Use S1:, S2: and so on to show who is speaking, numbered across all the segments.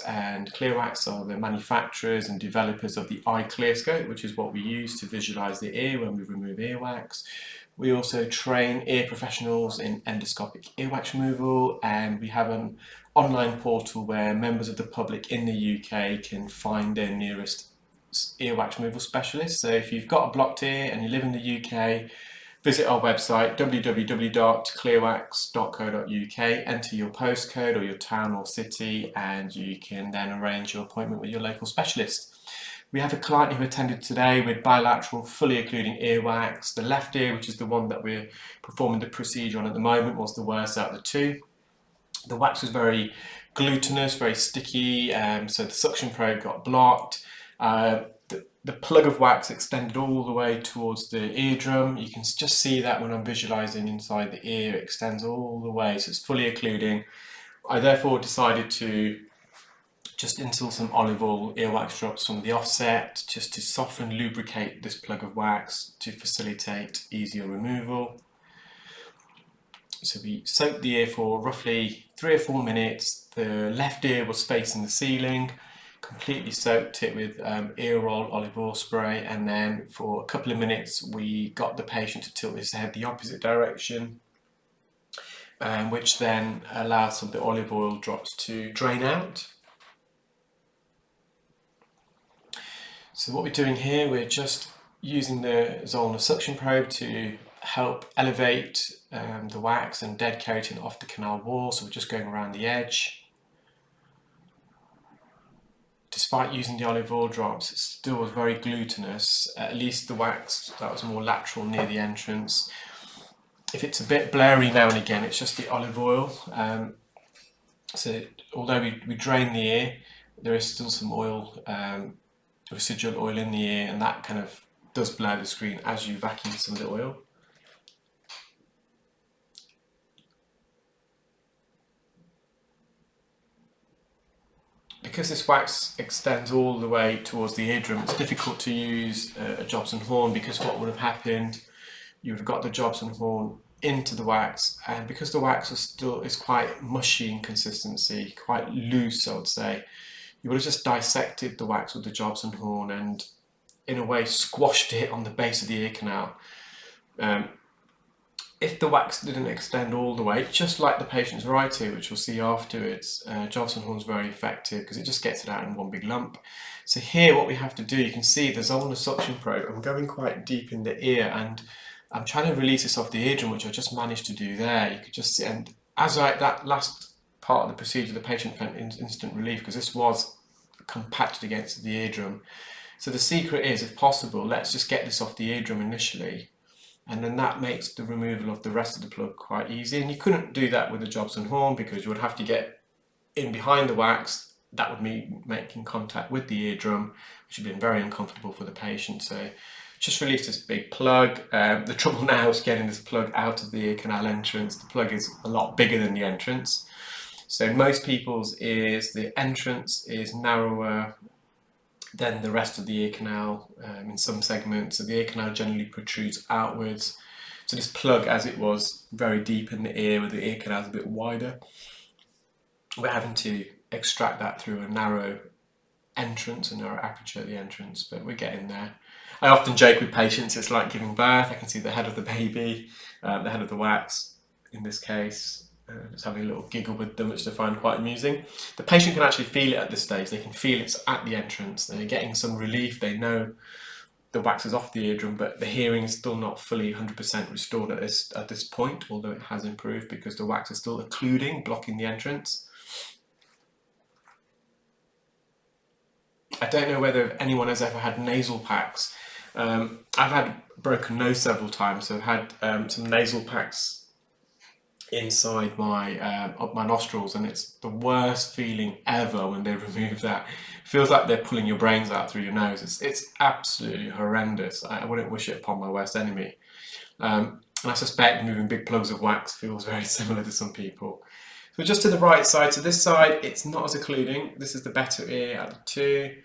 S1: and Clearwax are the manufacturers and developers of the eye clearscope, which is what we use to visualize the ear when we remove earwax. We also train ear professionals in endoscopic earwax removal, and we have an online portal where members of the public in the UK can find their nearest earwax removal specialist. So if you've got a blocked ear and you live in the UK, visit our website www.clearwax.co.uk, enter your postcode or your town or city, and you can then arrange your appointment with your local specialist. We have a client who attended today with bilateral, fully occluding earwax. The left ear, which is the one that we're performing the procedure on at the moment, was the worst out of the two. The wax was very glutinous, very sticky, so the suction probe got blocked. The plug of wax extended all the way towards the eardrum. You can just see that when I'm visualizing inside the ear, it extends all the way, so it's fully occluding. I therefore decided to just install some olive oil earwax drops from the offset, just to soften, lubricate this plug of wax to facilitate easier removal. So we soaked the ear for roughly 3 or 4 minutes. The left ear was facing the ceiling, completely soaked it with ear roll olive oil spray, and then for a couple of minutes we got the patient to tilt his head the opposite direction, which then allows some of the olive oil drops to drain out. So what we're doing here, we're just using the Zollner suction probe to help elevate the wax and dead keratin off the canal wall, so we're just going around the edge. Despite using the olive oil drops, it still was very glutinous, at least the wax that was more lateral near the entrance. If it's a bit blurry now and again, it's just the olive oil. So although we drain the ear, there is still some oil, residual oil in the ear, and that kind of does blur the screen as you vacuum some of the oil. Because this wax extends all the way towards the eardrum, it's difficult to use a Jobson horn, because what would have happened, you would have got the Jobson horn into the wax, and because the wax is quite mushy in consistency, quite loose I would say, you would have just dissected the wax with the Jobson horn and in a way squashed it on the base of the ear canal. If the wax didn't extend all the way, just like the patient's right ear, which we'll see afterwards, Jobson horn is very effective because it just gets it out in one big lump. So here what we have to do, you can see the Zollner suction probe, I'm going quite deep in the ear and I'm trying to release this off the eardrum, which I just managed to do there. You could just see, and as that last part of the procedure, the patient felt instant relief because this was compacted against the eardrum. So the secret is, if possible, let's just get this off the eardrum initially, and then that makes the removal of the rest of the plug quite easy. And you couldn't do that with a Jobson horn because you would have to get in behind the wax. That would mean making contact with the eardrum, which would have been very uncomfortable for the patient. So just release this big plug. The trouble now is getting this plug out of the ear canal entrance. The plug is a lot bigger than the entrance. So in most people's ears, the entrance is narrower than the rest of the ear canal in some segments. So the ear canal generally protrudes outwards. So this plug, as it was very deep in the ear, where the ear canal is a bit wider, we're having to extract that through a narrow entrance, a narrow aperture at the entrance, but we're getting there. I often joke with patients, it's like giving birth. I can see the head of the baby, the head of the wax in this case. Just having a little giggle with them, which they find quite amusing. The patient can actually feel it at this stage. They can feel it's at the entrance. They're getting some relief. They know the wax is off the eardrum, but the hearing is still not fully 100% restored at this point, although it has improved because the wax is still occluding, blocking the entrance. I don't know whether anyone has ever had nasal packs. I've had broken nose several times, so I've had some nasal packs inside my nostrils, and it's the worst feeling ever when they remove that. It feels like they're pulling your brains out through your nose. It's absolutely horrendous. I wouldn't wish it upon my worst enemy. And I suspect moving big plugs of wax feels very similar to some people. So just to the right side, so this side, it's not as occluding. This is the better ear out of the two.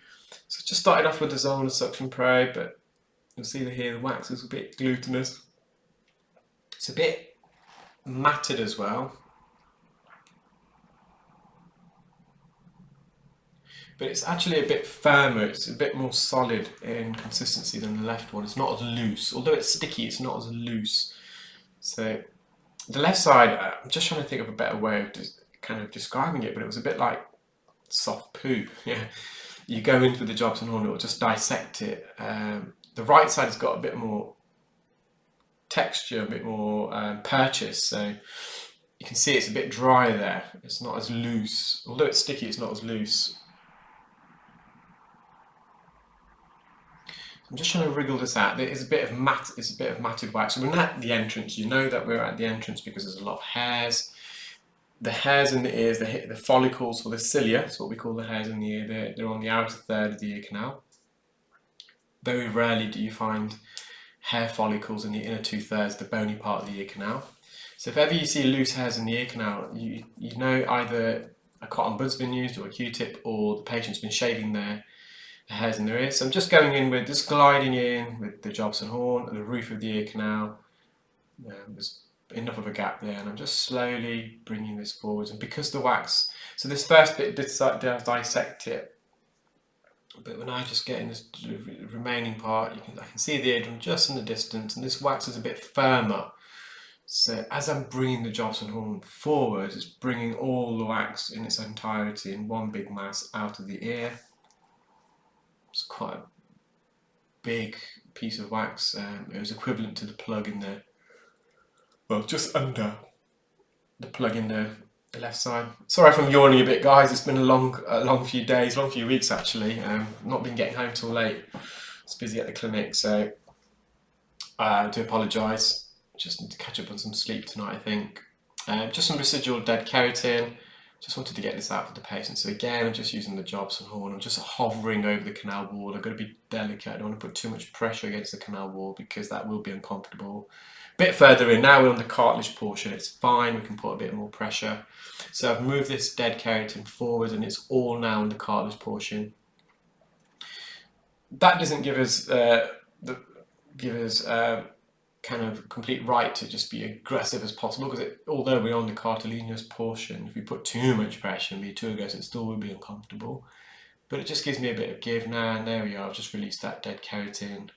S1: So just started off with the Zollner suction probe, but you'll see here the wax is a bit glutinous. It's a bit matted as well. but it's actually a bit firmer, it's a bit more solid in consistency than the left one. It's not as loose, although it's sticky, it's not as loose. So the left side, I'm just trying to think of a better way of kind of describing it, but it was a bit like soft poo. Yeah, you go in with the Jobson horn, it will just dissect it. The right side has got a bit more texture, a bit more purchase, so you can see it's a bit dry there. It's not as loose, although it's sticky, it's not as loose. I'm just trying to wriggle this out. It's a bit of matted wax. So we're not at the entrance. You know that we're at the entrance because there's a lot of hairs. The hairs in the ears, the follicles for the cilia, that's what we call the hairs in the ear, they're on the outer third of the ear canal. Very rarely do you find hair follicles in the inner 2/3, the bony part of the ear canal. So if ever you see loose hairs in the ear canal, you know either a cotton bud's been used or a Q-tip, or the patient's been shaving the hairs in their ears. So I'm just going in with, just gliding in with the Jobson horn at the roof of the ear canal. There's enough of a gap there, and I'm just slowly bringing this forwards. And because the wax, so this first bit does dissect it, but when I just get in this remaining part, I can see the eardrum just in the distance, and this wax is a bit firmer. So as I'm bringing the Jobson horn forward, it's bringing all the wax in its entirety in one big mass out of the ear. It's quite a big piece of wax. It was equivalent to the plug in there. Well, just under the plug in the left side. Sorry if I'm yawning a bit, guys. It's been a long few days, long few weeks actually. Not been getting home till late. It's busy at the clinic, so I do apologise. Just need to catch up on some sleep tonight, I think. Just some residual dead keratin. Just wanted to get this out for the patient. So again, I'm just using the Jobson horn. I'm just hovering over the canal wall. I've got to be delicate. I don't want to put too much pressure against the canal wall because that will be uncomfortable. A bit further in, now we're on the cartilage portion. It's fine, we can put a bit more pressure. So I've moved this dead keratin forward and it's all now in the cartilage portion. That doesn't give us kind of complete right to just be aggressive as possible, because although we're on the cartilaginous portion, if we put too much pressure and be too aggressive, it still will be uncomfortable. But it just gives me a bit of give now, and there we are, I've just released that dead keratin.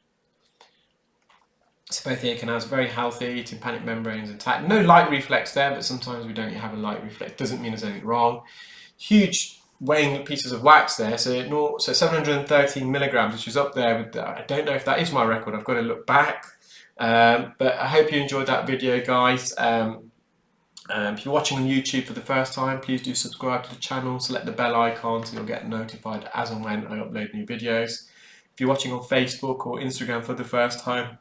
S1: So both ear canals are very healthy, tympanic membranes intact. No light reflex there, but sometimes we don't have a light reflex. Doesn't mean there's anything wrong. Huge weighing pieces of wax there, so 713 milligrams, which is up there with I don't know if that is my record, I've got to look back. But I hope you enjoyed that video, guys. If you're watching on YouTube for the first time, please do subscribe to the channel, select the bell icon so you'll get notified as and when I upload new videos. If you're watching on Facebook or Instagram for the first time,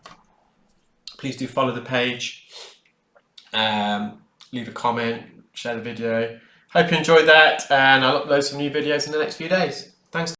S1: please do follow the page, leave a comment, share the video. Hope you enjoyed that, and I'll upload some new videos in the next few days. Thanks.